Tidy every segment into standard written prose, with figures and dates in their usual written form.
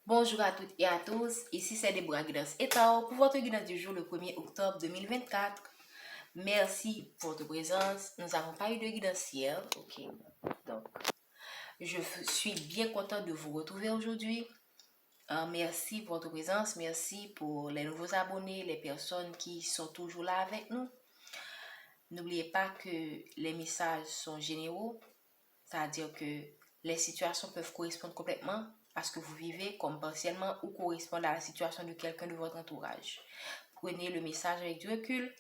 Bonjour à toutes et à tous, ici c'est Deborah Guidance Etao pour votre guidance du jour le 1er octobre 2024. Merci pour votre présence. Nous n'avons pas eu de guidance hier, ok. Donc, je suis bien contente de vous retrouver aujourd'hui. Merci pour votre présence, merci pour les nouveaux abonnés, les personnes qui sont toujours là avec nous. N'oubliez pas que les messages sont généraux, c'est-à-dire que les situations peuvent correspondre complètement à ce que vous vivez comme partiellement ou correspondre à la situation de quelqu'un de votre entourage. Prenez le message avec du recul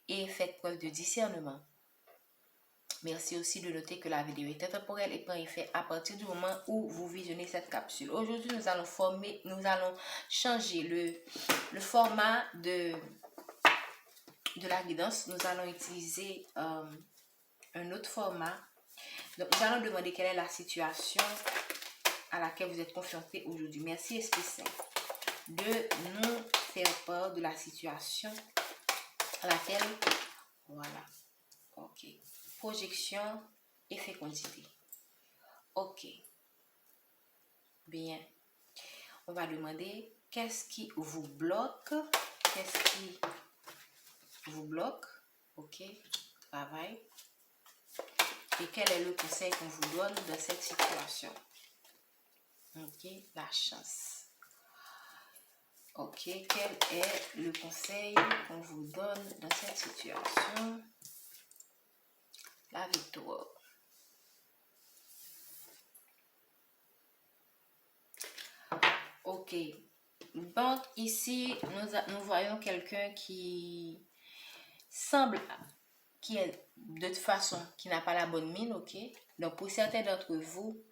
et faites preuve de discernement. Merci aussi de noter que la vidéo est intemporelle et prend effet à partir du moment où vous visionnez cette capsule. Aujourd'hui, nous allons changer le format de la guidance. Nous allons utiliser un autre format. Donc, nous allons demander quelle est la situation à laquelle vous êtes confronté aujourd'hui. Merci Esprit Saint de nous faire part de la situation à laquelle, voilà, ok, projection et fécondité. Ok, bien, on va demander qu'est-ce qui vous bloque, ok, travail, et quel est le conseil qu'on vous donne dans cette situation. Ok, la chance. Ok, quel est le conseil qu'on vous donne dans cette situation? La victoire. Ok, donc ici, nous voyons quelqu'un qui semble, qui est de toute façon, qui n'a pas la bonne mine, ok? Donc pour certains d'entre vous,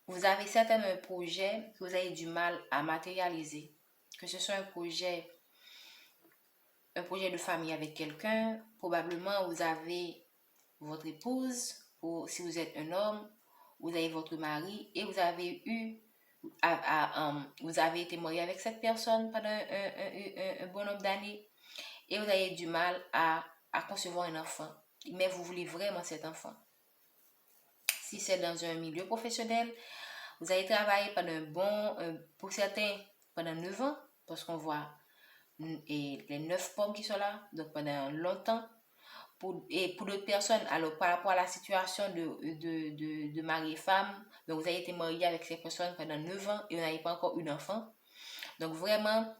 vous avez certainement un projet que vous avez du mal à matérialiser. Que ce soit un projet de famille avec quelqu'un, probablement vous avez votre épouse, ou si vous êtes un homme, vous avez votre mari et vous avez vous avez été marié avec cette personne pendant un bon nombre d'années et vous avez du mal à concevoir un enfant, mais vous voulez vraiment cet enfant. Si c'est dans un milieu professionnel, vous avez travaillé pour certains, pendant 9 ans, parce qu'on voit les 9 pommes qui sont là, donc pendant longtemps. Et pour d'autres personnes, alors par rapport à la situation de mari et femme, donc vous avez été marié avec ces personnes pendant 9 ans et vous n'avez pas encore eu d'enfant. Donc vraiment,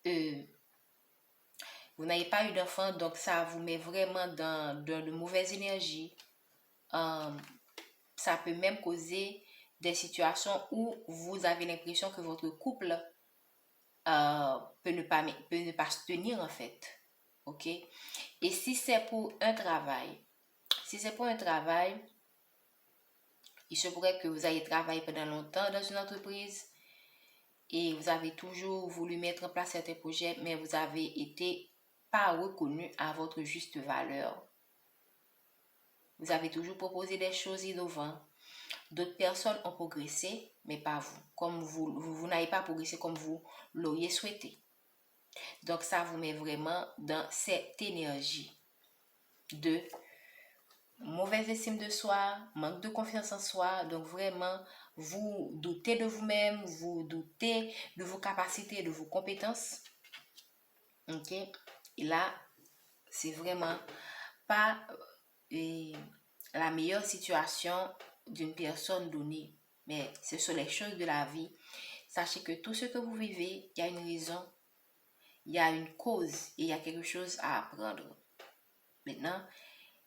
vous n'avez pas eu d'enfant, donc ça vous met vraiment dans de mauvaises énergies. Ça peut même causer des situations où vous avez l'impression que votre couple peut ne pas se tenir en fait. Ok? Et si c'est pour un travail, il se pourrait que vous ayez travaillé pendant longtemps dans une entreprise et vous avez toujours voulu mettre en place certains projets, mais vous avez été pas reconnu à votre juste valeur. Vous avez toujours proposé des choses innovantes. D'autres personnes ont progressé, mais pas vous. Comme vous n'avez pas progressé comme vous l'auriez souhaité. Donc, ça vous met vraiment dans cette énergie de mauvaise estime de soi, manque de confiance en soi. Donc, vraiment, vous doutez de vous-même, vous doutez de vos capacités, de vos compétences. Ok? Et là, c'est vraiment pas la meilleure situation d'une personne donnée. Mais ce sont les choses de la vie. Sachez que tout ce que vous vivez, il y a une raison, il y a une cause et il y a quelque chose à apprendre. Maintenant,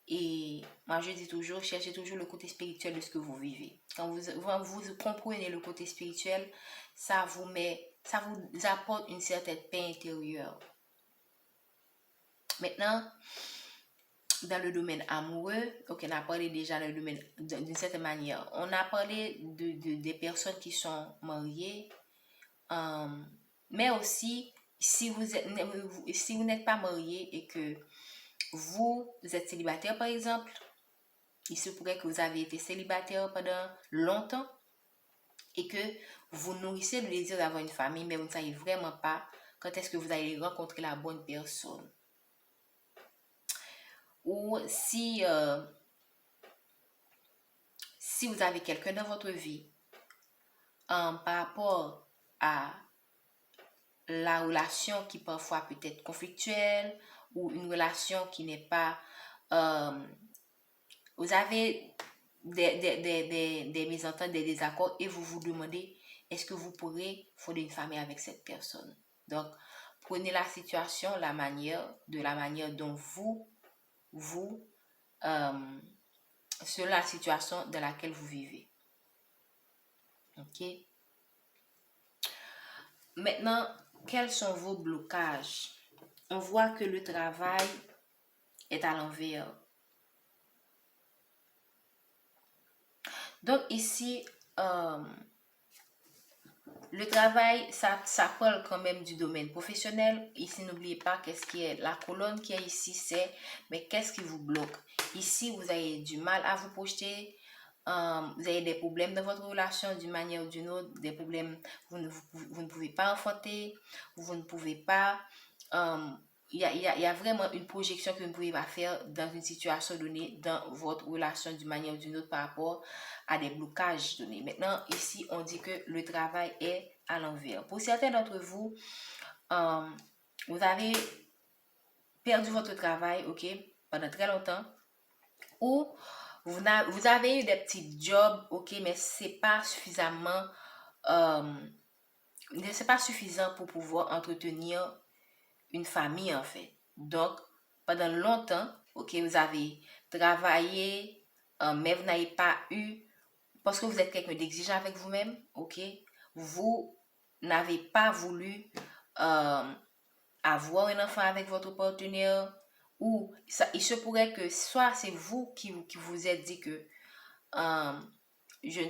et moi je dis toujours, cherchez toujours le côté spirituel de ce que vous vivez. Quand vous comprenez le côté spirituel, ça vous apporte une certaine paix intérieure. Maintenant, dans le domaine amoureux, ok, on a parlé déjà dans le domaine d'une certaine manière. On a parlé des personnes qui sont mariées, mais aussi si vous n'êtes pas marié et que vous êtes célibataire par exemple, il se pourrait que vous avez été célibataire pendant longtemps et que vous nourrissez le désir d'avoir une famille, mais vous ne savez vraiment pas quand est-ce que vous allez rencontrer la bonne personne. Ou si vous avez quelqu'un dans votre vie, par rapport à la relation qui parfois peut être conflictuelle ou une relation qui n'est pas... vous avez des mésententes, des désaccords et vous vous demandez est-ce que vous pourrez fonder une famille avec cette personne. Donc, prenez la situation, de la manière dont selon la situation dans laquelle vous vivez. Ok? Maintenant, quels sont vos blocages? On voit que le travail est à l'envers. Donc ici, le travail, ça parle quand même du domaine professionnel. Ici, n'oubliez pas qu'est-ce qui est la colonne qui est ici, c'est mais qu'est-ce qui vous bloque? Ici, vous avez du mal à vous projeter. Vous avez des problèmes dans votre relation d'une manière ou d'une autre, des problèmes, vous ne pouvez pas enfanter, vous ne pouvez pas... il y a vraiment une projection que vous ne pouvez pas faire dans une situation donnée, dans votre relation d'une manière ou d'une autre par rapport à des blocages donnés. Maintenant, ici, on dit que le travail est à l'envers. Pour certains d'entre vous, vous avez perdu votre travail, ok, pendant très longtemps, ou vous avez eu des petits jobs, ok, mais c'est pas suffisamment, c'est pas suffisant pour pouvoir entretenir une famille en fait. Donc, pendant longtemps, ok, vous avez travaillé, mais vous n'avez pas eu, parce que vous êtes quelqu'un d'exigeant avec vous-même, ok, vous n'avez pas voulu avoir un enfant avec votre partenaire, ou il se pourrait que soit c'est vous qui vous êtes dit que je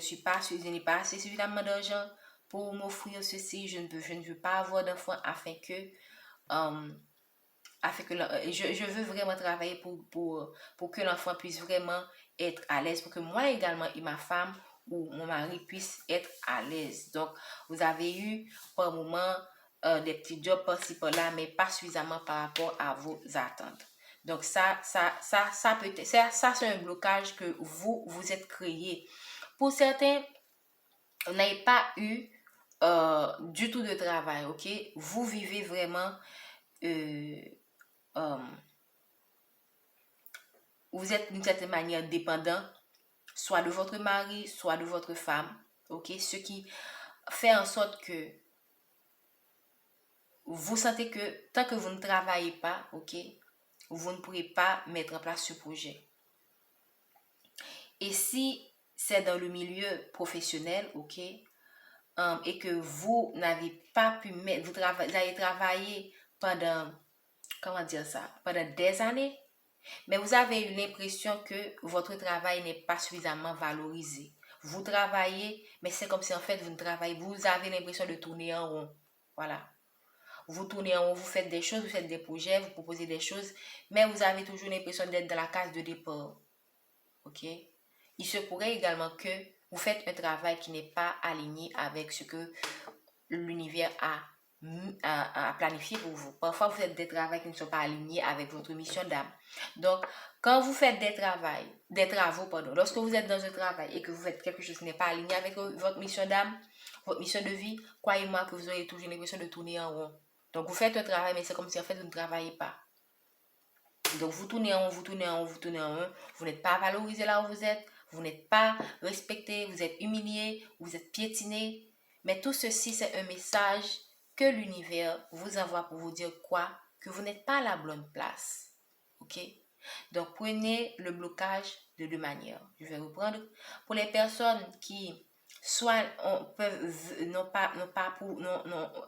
n'ai pas assez suffisamment d'argent pour m'offrir ceci, je ne veux pas avoir d'enfant afin que je veux vraiment travailler pour que l'enfant puisse vraiment être à l'aise, pour que moi également et ma femme ou mon mari puissent être à l'aise. Donc, vous avez eu par moment des petits jobs par-ci par-là, mais pas suffisamment par rapport à vos attentes. Donc, ça c'est un blocage que vous êtes créé. Pour certains, vous n'avez pas eu du tout de travail, ok? Vous vivez vraiment... vous êtes d'une certaine manière dépendant, soit de votre mari, soit de votre femme, ok? Ce qui fait en sorte que vous sentez que tant que vous ne travaillez pas, ok, vous ne pourrez pas mettre en place ce projet. Et si c'est dans le milieu professionnel, ok, et que vous n'avez pas pu mettre, vous avez travaillé pendant, comment dire ça, pendant des années, mais vous avez eu l'impression que votre travail n'est pas suffisamment valorisé. Vous travaillez, mais c'est comme si en fait vous ne travaillez, vous avez l'impression de tourner en rond. Voilà. Vous tournez en rond, vous faites des choses, vous faites des projets, vous proposez des choses, mais vous avez toujours l'impression d'être dans la case de départ. Ok? Il se pourrait également que vous faites un travail qui n'est pas aligné avec ce que l'univers a planifié pour vous. Parfois, vous faites des travaux qui ne sont pas alignés avec votre mission d'âme. Donc, quand vous faites des travaux, lorsque vous êtes dans un travail et que vous faites quelque chose qui n'est pas aligné avec votre mission d'âme, votre mission de vie, croyez-moi que vous aurez toujours l'impression de tourner en rond. Donc, vous faites un travail, mais c'est comme si en fait vous ne travaillez pas. Donc, vous tournez en rond, vous tournez en rond, vous tournez en rond. Vous n'êtes pas valorisé là où vous êtes. Vous n'êtes pas respecté. Vous êtes humilié. Vous êtes piétiné. Mais tout ceci, c'est un message que l'univers vous envoie pour vous dire quoi? Que vous n'êtes pas à la bonne place. Ok? Donc, prenez le blocage de deux manières. Je vais reprendre. Pour les personnes qui soit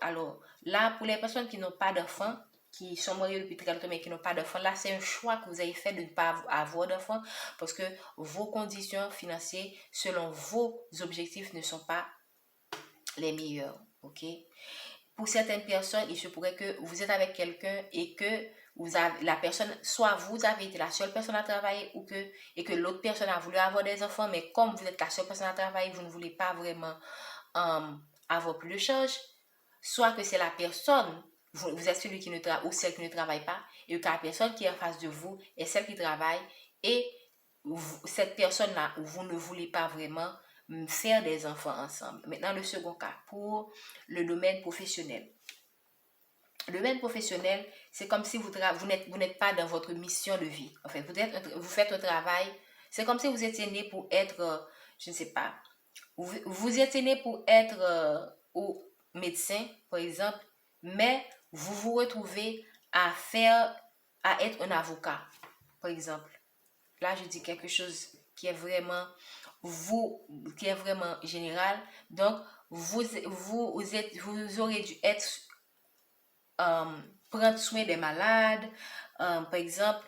alors là, pour les personnes qui n'ont pas d'enfants, qui sont mariés depuis très longtemps mais qui n'ont pas d'enfants, là c'est un choix que vous avez fait de ne pas avoir d'enfants parce que vos conditions financières selon vos objectifs ne sont pas les meilleures, ok? Pour certaines personnes, il se pourrait que vous êtes avec quelqu'un et que la personne, soit vous avez été la seule personne à travailler et que l'autre personne a voulu avoir des enfants, mais comme vous êtes la seule personne à travailler, vous ne voulez pas vraiment avoir plus de charges, soit que c'est la personne, vous êtes celui qui ne travaille ou celle qui ne travaille pas, et que la personne qui est en face de vous est celle qui travaille, et cette personne-là, vous ne voulez pas vraiment faire des enfants ensemble. Maintenant, le second cas, pour le domaine professionnel. Le domaine professionnel, c'est comme si vous n'êtes pas dans votre mission de vie. En fait, vous faites un travail. C'est comme si vous étiez né pour être, je ne sais pas, vous étiez né pour être au médecin, par exemple, mais vous vous retrouvez à être un avocat, par exemple. Là, je dis quelque chose qui est vraiment général. Donc, vous aurez dû être prendre soin des malades, par exemple,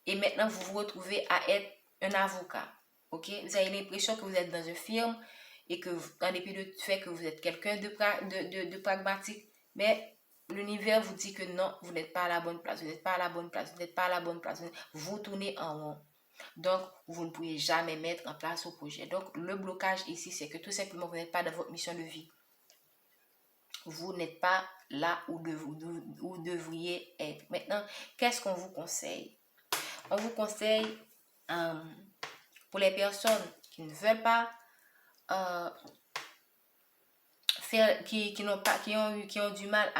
et maintenant vous vous retrouvez à être un avocat. Ok, vous avez l'impression que vous êtes dans une firme et que, en dépit du fait que vous êtes quelqu'un de pragmatique, mais l'univers vous dit que non, vous n'êtes pas à la bonne place, vous n'êtes pas à la bonne place, vous n'êtes pas à la bonne place, vous tournez en rond. Donc, vous ne pouvez jamais mettre en place vos projets. Donc, le blocage ici, c'est que tout simplement, vous n'êtes pas dans votre mission de vie. Vous n'êtes pas là où vous devriez être. Maintenant, qu'est-ce qu'on vous conseille? On vous conseille, pour les personnes qui ne veulent pas faire, qui ont du mal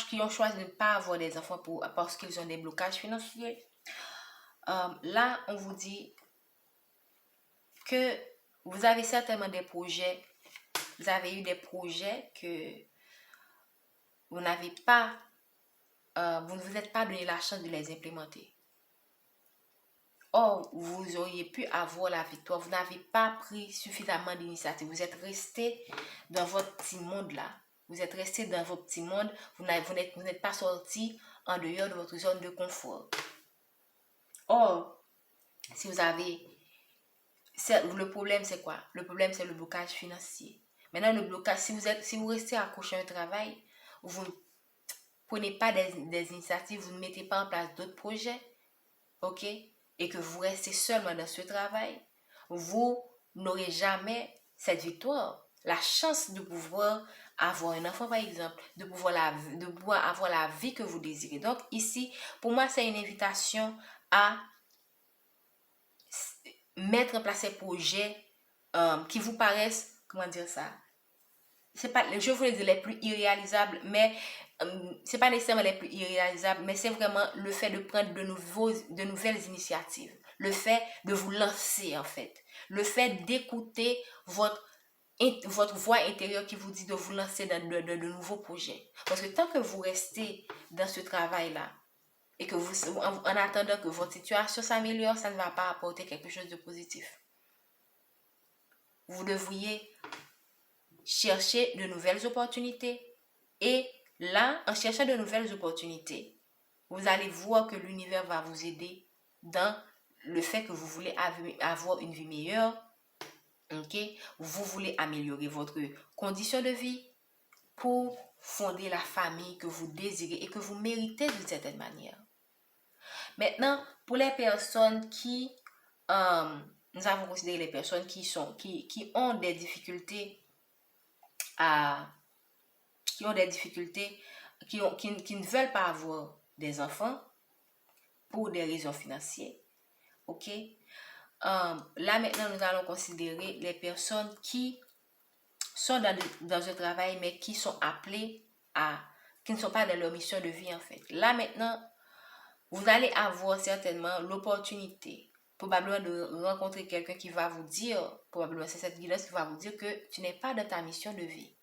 qui ont choisi de ne pas avoir des enfants parce qu'ils ont des blocages financiers. Là, on vous dit que vous avez certainement des projets. Vous avez eu des projets que vous n'avez pas, vous ne vous êtes pas donné la chance de les implémenter. Or, vous auriez pu avoir la victoire. Vous n'avez pas pris suffisamment d'initiative. Vous êtes resté dans votre petit monde là. Vous êtes resté dans votre petit monde. Vous n'êtes pas sorti en dehors de votre zone de confort. Or, si vous avez... Le problème, c'est quoi? Le problème, c'est le blocage financier. Maintenant, le blocage, si vous restez accroché à un travail, vous ne prenez pas des initiatives, vous ne mettez pas en place d'autres projets, ok? Et que vous restez seulement dans ce travail, vous n'aurez jamais cette victoire. La chance de pouvoir avoir un enfant, par exemple, de pouvoir avoir la vie que vous désirez. Donc, ici, pour moi, c'est une invitation à mettre en place ces projets qui vous paraissent, comment dire ça, c'est pas, je voulais dire les plus irréalisables, mais c'est pas nécessairement les plus irréalisables, mais c'est vraiment le fait de prendre de nouvelles initiatives, le fait de vous lancer en fait, le fait d'écouter votre voix intérieure qui vous dit de vous lancer dans de nouveaux projets. Parce que tant que vous restez dans ce travail-là, et que en attendant que votre situation s'améliore, ça ne va pas apporter quelque chose de positif. Vous devriez chercher de nouvelles opportunités. Et là, en cherchant de nouvelles opportunités, vous allez voir que l'univers va vous aider dans le fait que vous voulez avoir une vie meilleure. Ok? Vous voulez améliorer votre condition de vie pour fonder la famille que vous désirez et que vous méritez d'une certaine manière. Maintenant, pour les personnes qui, nous avons considéré les personnes qui ont des difficultés qui ne veulent pas avoir des enfants pour des raisons financières. Ok? Là maintenant, nous allons considérer les personnes qui sont dans un travail, mais qui sont appelées qui ne sont pas dans leur mission de vie en fait. Là maintenant, vous allez avoir certainement l'opportunité, probablement de rencontrer quelqu'un qui va vous dire, probablement c'est cette guidance qui va vous dire que tu n'es pas dans ta mission de vie.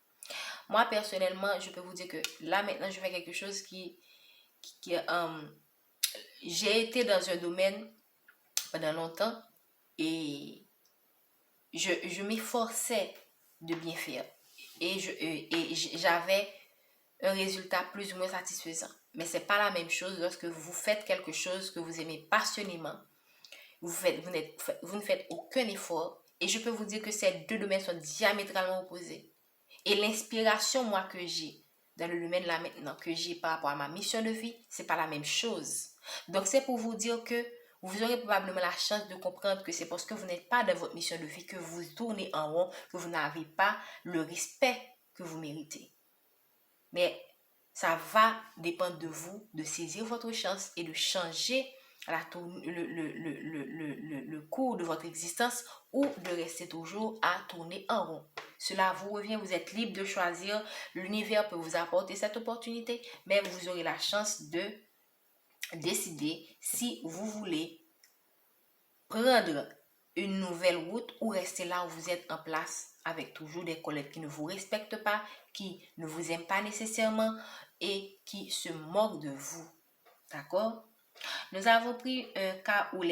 Moi, personnellement, je peux vous dire que là, maintenant, je fais quelque chose j'ai été dans un domaine pendant longtemps et je m'efforçais de bien faire. Et j'avais un résultat plus ou moins satisfaisant. Mais c'est pas la même chose lorsque vous faites quelque chose que vous aimez passionnément. Vous ne faites aucun effort. Et je peux vous dire que ces deux domaines sont diamétralement opposés. Et l'inspiration, moi, que j'ai dans le domaine là maintenant, que j'ai par rapport à ma mission de vie, c'est pas la même chose. Donc, c'est pour vous dire que vous aurez probablement la chance de comprendre que c'est parce que vous n'êtes pas dans votre mission de vie que vous tournez en rond, que vous n'avez pas le respect que vous méritez. Mais ça va dépendre de vous de saisir votre chance et de changer le cours de votre existence ou de rester toujours à tourner en rond. Cela vous revient, vous êtes libre de choisir. L'univers peut vous apporter cette opportunité, mais vous aurez la chance de décider si vous voulez prendre une nouvelle route ou rester là où vous êtes en place avec toujours des collègues qui ne vous respectent pas, qui ne vous aiment pas nécessairement et qui se moquent de vous. D'accord? Nous avons pris un cas où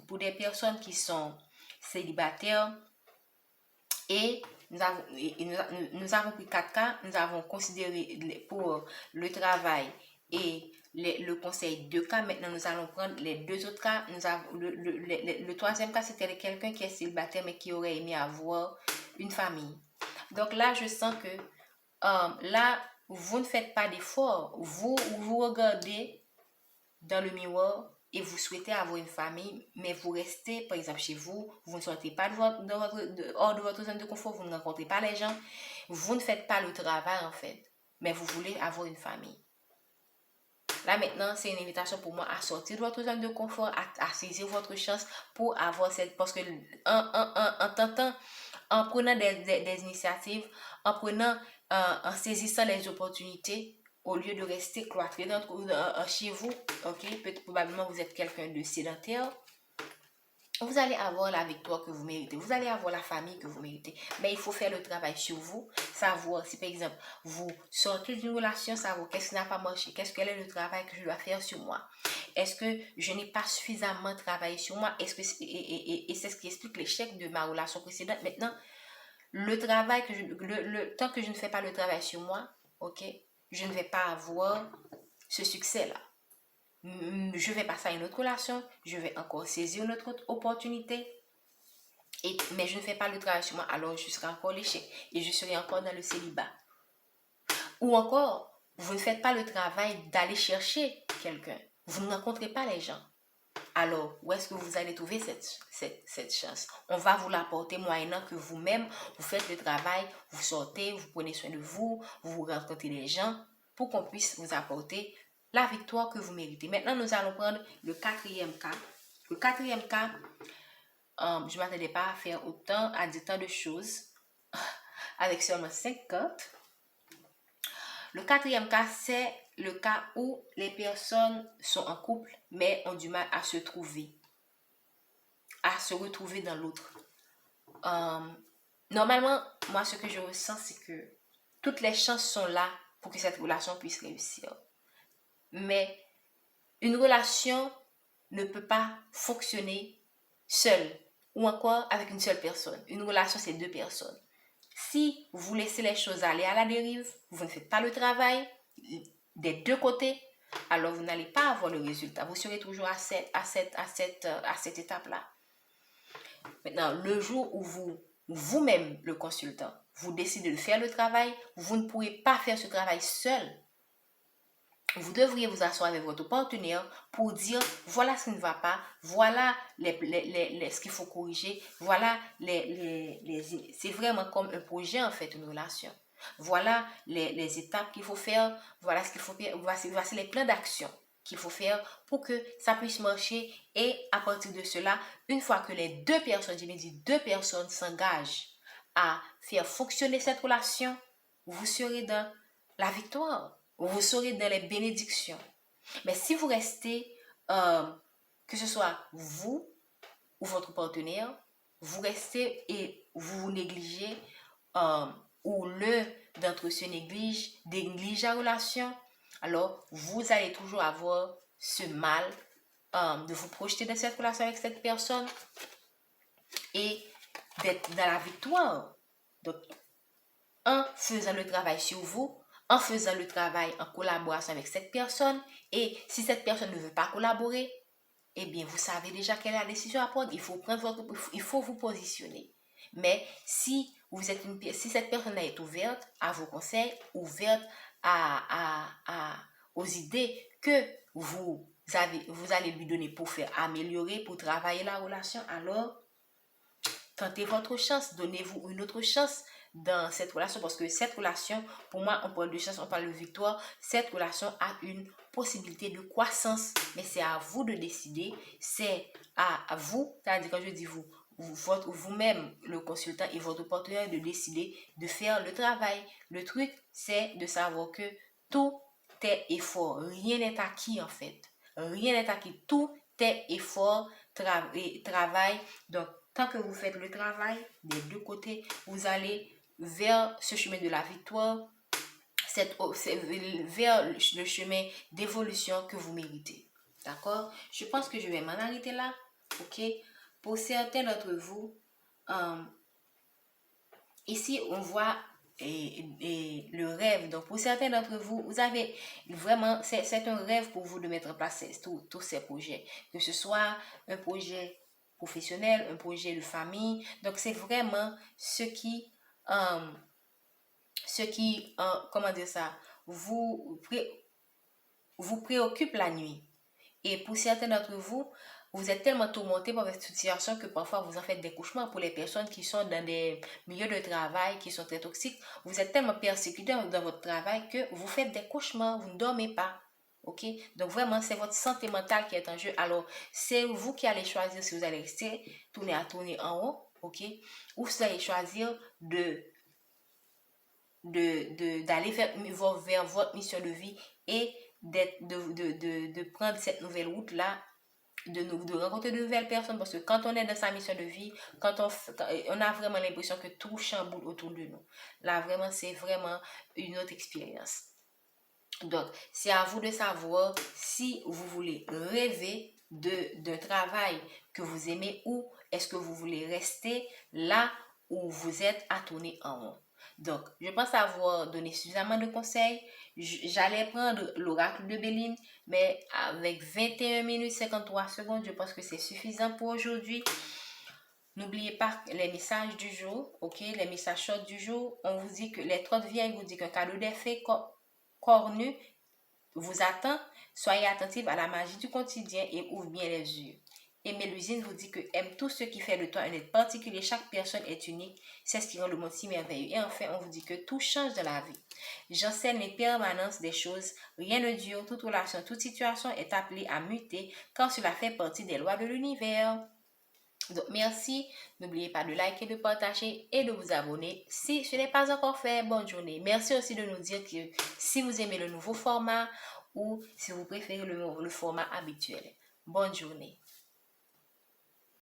pour des personnes qui sont célibataires et nous avons pris 4 cas. Nous avons considéré pour le travail et le conseil 2 cas. Maintenant, nous allons prendre les 2 autres cas. Nous avons, le troisième cas, c'était quelqu'un qui est célibataire mais qui aurait aimé avoir une famille. Donc là, je sens que là, vous ne faites pas d'effort. Vous regardez dans le miroir et vous souhaitez avoir une famille, mais vous restez, par exemple, chez vous, vous ne sortez pas hors de votre zone de confort, vous ne rencontrez pas les gens, vous ne faites pas le travail, en fait, mais vous voulez avoir une famille. Là, maintenant, c'est une invitation pour moi à sortir de votre zone de confort, à saisir votre chance pour avoir cette... Parce que en tentant, en prenant des initiatives, en saisissant les opportunités, au lieu de rester cloîtré chez vous, ok, probablement vous êtes quelqu'un de sédentaire, vous allez avoir la victoire que vous méritez, vous allez avoir la famille que vous méritez, mais il faut faire le travail sur vous, savoir si par exemple vous sortez d'une relation, savoir qu'est-ce qui n'a pas marché, quel est le travail que je dois faire sur moi, est-ce que je n'ai pas suffisamment travaillé sur moi, et c'est ce qui explique l'échec de ma relation précédente. Maintenant, le travail tant que je ne fais pas le travail sur moi, ok, je ne vais pas avoir ce succès-là. Je vais passer à une autre relation, je vais encore saisir une autre opportunité, mais je ne fais pas le travail sur moi, alors je serai encore l'échec et je serai encore dans le célibat. Ou encore, vous ne faites pas le travail d'aller chercher quelqu'un, vous ne rencontrez pas les gens. Alors, où est-ce que vous allez trouver cette chance? On va vous l'apporter moyennant que vous-même, vous faites le travail, vous sortez, vous prenez soin de vous, vous rencontrez les gens pour qu'on puisse vous apporter la victoire que vous méritez. Maintenant, nous allons prendre le quatrième cas. Le quatrième cas, je ne m'attendais pas à dire tant de choses avec seulement 5 cartes. Le quatrième cas, c'est le cas où les personnes sont en couple, mais ont du mal à se retrouver dans l'autre. Normalement, moi, ce que je ressens, c'est que toutes les chances sont là pour que cette relation puisse réussir. Mais une relation ne peut pas fonctionner seule ou encore avec une seule personne. Une relation, c'est 2 personnes. Si vous laissez les choses aller à la dérive, vous ne faites pas le travail des 2 côtés, alors vous n'allez pas avoir le résultat. Vous serez toujours à cette étape-là. Maintenant, le jour où vous-même, le consultant, vous décidez de faire le travail, vous ne pourrez pas faire ce travail seul. Vous devriez vous asseoir avec votre partenaire pour dire voilà ce qui ne va pas, voilà ce qu'il faut corriger, voilà c'est vraiment comme un projet en fait, une relation. Voilà les étapes qu'il faut faire, voilà ce qu'il faut faire, voici les plans d'action qu'il faut faire pour que ça puisse marcher. Et à partir de cela, une fois que les 2 personnes, j'ai dit 2 personnes s'engagent à faire fonctionner cette relation, vous serez dans la victoire. Vous serez dans les bénédictions. Mais si vous restez, que ce soit vous ou votre partenaire, vous restez et vous négligez, ou l'un d'entre eux néglige la relation, alors vous allez toujours avoir ce mal de vous projeter dans cette relation avec cette personne et d'être dans la victoire. Donc, en faisant le travail sur vous, en faisant le travail en collaboration avec cette personne, et si cette personne ne veut pas collaborer, eh bien, vous savez déjà quelle est la décision à prendre. Il faut vous positionner. Mais si cette personne est ouverte à vos conseils, ouverte aux idées que vous allez lui donner pour faire améliorer, pour travailler la relation, alors tentez votre chance, donnez-vous une autre chance dans cette relation, parce que cette relation, pour moi, on parle de chance, on parle de victoire. Cette relation a une possibilité de croissance, mais c'est à vous de décider, c'est à vous, c'est-à-dire quand je dis vous, vous-même, le consultant et votre partenaire, de décider de faire le travail. Le truc, c'est de savoir que tout est effort, rien n'est acquis en fait. Rien n'est acquis, tout est effort, travail. Donc, tant que vous faites le travail des deux côtés, vous allez vers ce chemin de la victoire, vers le chemin d'évolution que vous méritez. D'accord? Je pense que je vais m'en arrêter là. Ok? Pour certains d'entre vous, ici, on voit le rêve. Donc, pour certains d'entre vous, vous avez vraiment, c'est un rêve pour vous de mettre en place tous ces projets. Que ce soit un projet professionnel, un projet de famille. Donc, c'est vraiment comment dire ça, vous préoccupe la nuit. Et pour certains d'entre vous, vous êtes tellement tourmenté par cette situation que parfois vous en faites des cauchemars. Pour les personnes qui sont dans des milieux de travail qui sont très toxiques, vous êtes tellement persécuté dans votre travail que vous faites des cauchemars, vous ne dormez pas. Ok? Donc vraiment, c'est votre santé mentale qui est en jeu. Alors, c'est vous qui allez choisir si vous allez rester tourner en haut, ok? Ou si vous allez choisir d'aller vers votre mission de vie et de prendre cette nouvelle route-là, de rencontrer de nouvelles personnes, parce que quand on est dans sa mission de vie, quand on a vraiment l'impression que tout chamboule autour de nous. Là, vraiment, c'est vraiment une autre expérience. Donc, c'est à vous de savoir si vous voulez rêver d'un travail que vous aimez ou est-ce que vous voulez rester là où vous êtes à tourner en rond. Donc, je pense avoir donné suffisamment de conseils. J'allais prendre l'oracle de Béline, mais avec 21 minutes 53 secondes, je pense que c'est suffisant pour aujourd'hui. N'oubliez pas les messages du jour, ok? Les messages short du jour. On vous dit que les 30 vieilles vous dit qu'un cadeau des fées cornu vous attend. Soyez attentifs à la magie du quotidien et ouvrez bien les yeux. Et Mélusine vous dit que aime tout ce qui fait de toi un être particulier. Chaque personne est unique. C'est ce qui rend le monde si merveilleux. Et enfin, on vous dit que tout change dans la vie. J'enseigne les permanences des choses. Rien ne dure. Toute relation, toute situation est appelée à muter car cela fait partie des lois de l'univers. Donc, merci. N'oubliez pas de liker, de partager et de vous abonner si ce n'est pas encore fait. Bonne journée. Merci aussi de nous dire que si vous aimez le nouveau format ou si vous préférez le format habituel. Bonne journée.